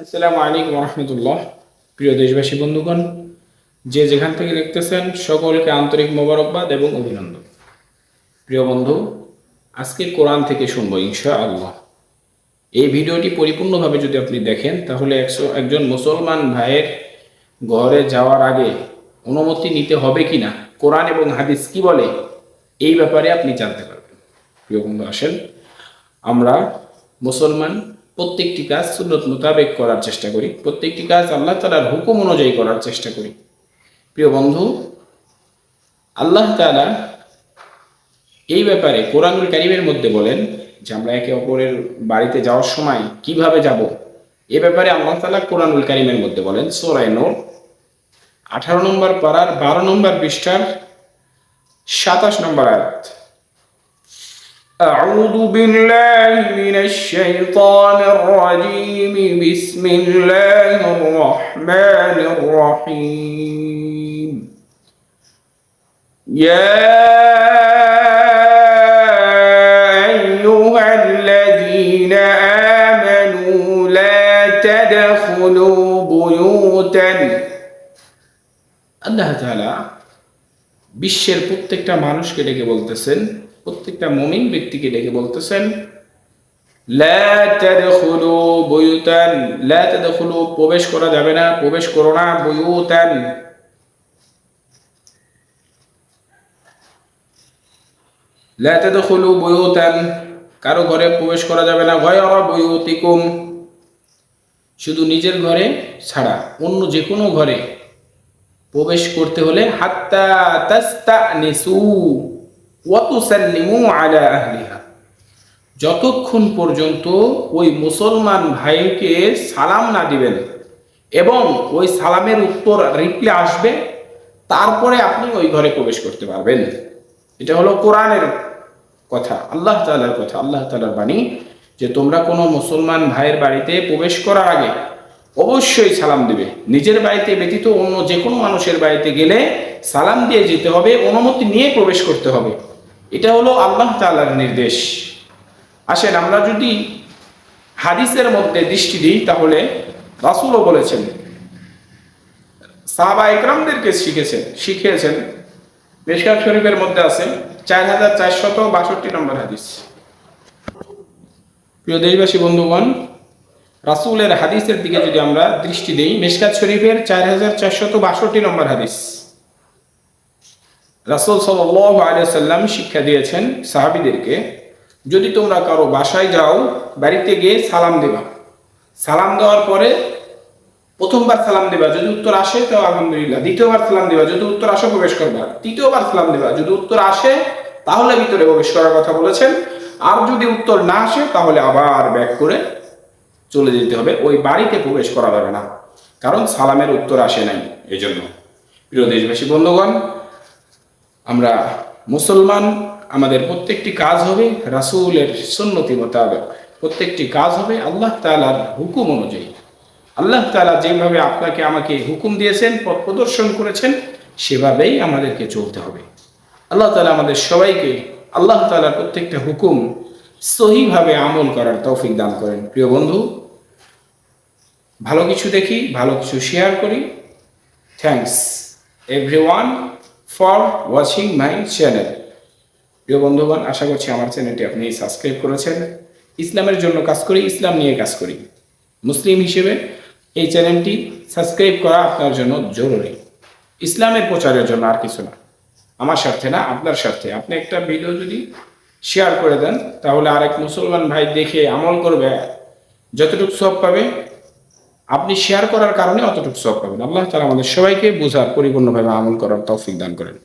আসসালামু আলাইকুম রহমতুল্লাহ। প্রিয় দেশবাসী বন্ধুগণ, যে যেখান থেকে দেখতেছেন সকলকে আন্তরিক মোবারকবাদ এবং অভিনন্দন। প্রিয় বন্ধু, আজকে কোরআন থেকে শুনবো ইনশাআল্লাহ। এই ভিডিওটি পরিপূর্ণভাবে যদি আপনি দেখেন তাহলে একজন মুসলমান ভাইয়ের ঘরে যাওয়ার আগে অনুমতি নিতে হবে কিনা, কোরআন এবং হাদিস কি বলে, এই ব্যাপারে আপনি জানতে পারবেন। প্রিয় বন্ধু, আসেন আমরা মুসলমান প্রত্যেকটি কাজ সুন্নত মোতাবেক করার চেষ্টা করি, প্রত্যেকটি কাজ আল্লাহ তাআলার হুকুম অনুযায়ী করার চেষ্টা করি। প্রিয় বন্ধু, আল্লাহ তাআলা এই ব্যাপারে কোরআনুল কারীমের মধ্যে বলেন যে আমরা একে অপরের বাড়িতে যাওয়ার সময় কিভাবে যাব, এ ব্যাপারে আল্লাহ তাআলা কোরআনুল কারীমের মধ্যে বলেন সূরা নূর 18 নম্বর পারার 12 নম্বর পৃষ্ঠার 27 নম্বর আয়াত। أعوذ بالله من الشيطان الرجيم بسم الله الرحمن الرحيم يا أيها الذين آمنوا لا تدخلوا بيوتا আল্লাহ তাআলা বিশ্বের প্রত্যেকটা মানুষকে ডেকে বলতেছেন, প্রত্যেকটা মুমিন ব্যক্তিকে ডেকে বলতেছেন লা তাদখুলু বুয়ুতান, লা তাদখুলু প্রবেশ করা যাবে না, প্রবেশ করো না, বুয়ুতান লা তাদখুলু বুয়ুতান, কারো ঘরে প্রবেশ করা যাবে না, গায়রা বুয়ুতিকুম, শুধু নিজের ঘরে ছাড়া অন্য যে কোনো ঘরে প্রবেশ করতে হলে হাত্তা তাস্তানিসু ওয়া তুসাল্লিমু আলা আহলিহা, যতক্ষণ পর্যন্ত ওই মুসলমান ভাইকে সালাম না দিবেন এবং ওই সালামের উত্তর রিপ্লাই আসবে, তারপরে আপনি ওই ঘরে প্রবেশ করতে পারবেন। এটা হলো কোরআনের কথা, আল্লাহ তাআলার কথা, আল্লাহ তাআলার বাণী যে তোমরা কোনো মুসলমান ভাইয়ের বাড়িতে প্রবেশ করার আগে অবশ্যই সালাম দিবে। নিজের বাড়িতে ব্যতীত অন্য যে কোনো মানুষের বাড়িতে গেলে সালাম দিয়ে যেতে হবে, অনুমতি নিয়ে প্রবেশ করতে হবে। এটা হলো আল্লাহ তাআলার নির্দেশ। আসেন আমরা যদি হাদিসের মধ্যে দৃষ্টি দিই তাহলে রাসূলও বলেছেন, সাহাবা ইকরামদেরকে শিখিয়েছেন। মিশকাত শরীফের মধ্যে আছে 4462 নম্বর হাদিস। প্রিয় দেশবাসী বন্ধুগণ, রাসূলের হাদিসের দিকে যদি আমরা দৃষ্টি দেই, মিশকাত শরীফের 4462 নম্বর হাদিস, রাসূল সাল্লাল্লাহু আলাইহি ওয়াসাল্লাম শিক্ষা দিয়েছেন সাহাবীদেরকে, যদি তোমরা কারো বাসায় যাও, বাড়িতে গিয়ে সালাম দেবা, সালাম দেওয়ার পরে প্রথমবার সালাম দেবা, যদি উত্তর আসে তো আলহামদুলিল্লাহ, দ্বিতীয়বার সালাম দেবা, যদি উত্তর আসে প্রবেশ করবা, তৃতীয়বার সালাম দেবা, যদি উত্তর আসে তাহলে ভিতরে প্রবেশ করার কথা বলেছেন, আর যদি উত্তর না আসে তাহলে আবার ব্যাক করে চলে যেতে হবে, ওই বাড়িতে প্রবেশ করা যাবে না, কারণ সালামের উত্তর আসে নাই। এই জন্য প্রিয় দেশবাসী বন্ধুগণ, আমরা মুসলমান, আমাদের প্রত্যেকটি কাজ হবে রাসূলের সুন্নতি মোতাবেক, প্রত্যেকটি কাজ হবে আল্লাহ তাআলার হুকুম অনুযায়ী। আল্লাহ তাআলা যেভাবে আপনাকে আমাকে হুকুম দিয়েছেন, পথ প্রদর্শন করেছেন, সেভাবেই আমাদেরকে চলতে হবে। আল্লাহ তাআলা আমাদের সবাইকে আল্লাহ তাআলার প্রত্যেকটা হুকুম সহিভাবে আমল করার তৌফিক দান করেন। প্রিয় বন্ধু, ভালো কিছু দেখি, ভালো কিছু শেয়ার করি। Thanks everyone for watching my channel. প্রিয় বন্ধুগণ, আশা করছি আমার চ্যানেলটি আপনি সাবস্ক্রাইব করেছেন। ইসলামের জন্য কাজ করি, ইসলাম নিয়ে কাজ করি। মুসলিম হিসেবে এই চ্যানেলটি সাবস্ক্রাইব করা আপনার জন্য জরুরি, ইসলামের প্রচারের জন্য, আর কিছু না। আমার স্বার্থে না, আপনার স্বার্থে। আপনি একটা ভিডিও যদি শেয়ার করে দেন তাহলে আরেক মুসলমান ভাই দেখে আমল করবে, যতটুকু সওয়াব পাবে আপনি শেয়ার করার কারণে অতটুকু সওয়াব পাবেন। আল্লাহ তাআলা আমাদের সবাইকে বুঝার, পরিপূর্ণভাবে আমল করার তৌফিক দান করেন।